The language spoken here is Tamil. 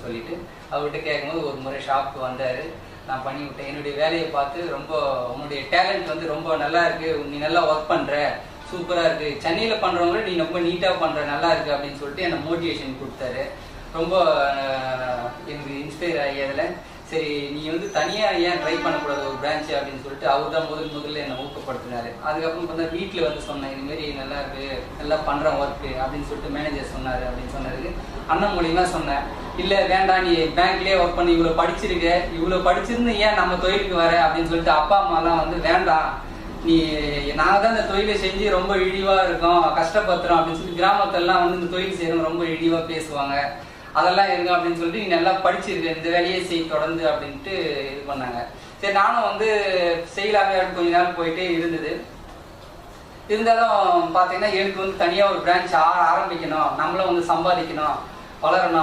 சொல்லிட்டு அவர்கிட்ட கேட்கும்போது ஒரு முறை ஷாப்புக்கு வந்தார். நான் பண்ணி விட்டேன். என்னுடைய வேலையை பார்த்து ரொம்ப உன்னுடைய டேலண்ட் வந்து ரொம்ப நல்லா இருக்கு, நீ நல்லா ஒர்க் பண்ற, சூப்பரா இருக்கு, சென்னையில் பண்றவங்க நீ ரொம்ப நீட்டா பண்ற, நல்லா இருக்கு அப்படின்னு சொல்லிட்டு என்ன மோட்டிவேஷன் கொடுத்தாரு. ரொம்ப எனக்கு இன்ஸ்பயர் ஆகி அதில் சரி நீ வந்து தனியாக ஏன் ட்ரை பண்ணக்கூடாது ஒரு பிரான்ச்சு அப்படின்னு சொல்லிட்டு அவர் தான் முதல்ல என்னை ஊக்கப்படுத்தினாரு. அதுக்கப்புறம் பார்த்தா வீட்டில் வந்து சொன்னேன் இதுமாரி நல்லா இருக்கு, நல்லா பண்ணுறேன் ஒர்க்கு அப்படின்னு சொல்லிட்டு மேனேஜர் சொன்னார். அப்படின்னு சொன்னதுக்கு அண்ணன் மூலியமா சொன்னேன், இல்லை வேண்டாம் நீ பேங்க்லேயே ஒர்க் பண்ணி இவ்வளோ படிச்சிருக்க, இவ்வளோ படிச்சிருந்து ஏன் நம்ம தொழிலுக்கு வர அப்படின்னு சொல்லிட்டு அப்பா அம்மாலாம் வந்து வேண்டாம் நீ நாங்கள் தான் இந்த தொழிலை செஞ்சு ரொம்ப இழிவாக இருக்கோம், கஷ்டப்படுத்துறோம் அப்படின்னு சொல்லி கிராமத்திலலாம் வந்து இந்த தொழில் செய்யறவங்க ரொம்ப இழிவாக பேசுவாங்க, அதெல்லாம் இருங்க அப்படின்னு சொல்லிட்டு நீ நல்லா படிச்சிருக்க, இந்த வேலையை செய் தொடர்ந்து அப்படின்ட்டு இது பண்ணாங்க. சரி நானும் வந்து செய்யலாமே கொஞ்ச நாள் போயிட்டே இருந்தது. இருந்தாலும் பார்த்தீங்கன்னா எனக்கு வந்து தனியாக ஒரு பிரான்ச் ஆரம்பிக்கணும், நம்மளும் வந்து சம்பாதிக்கணும், வளரணும்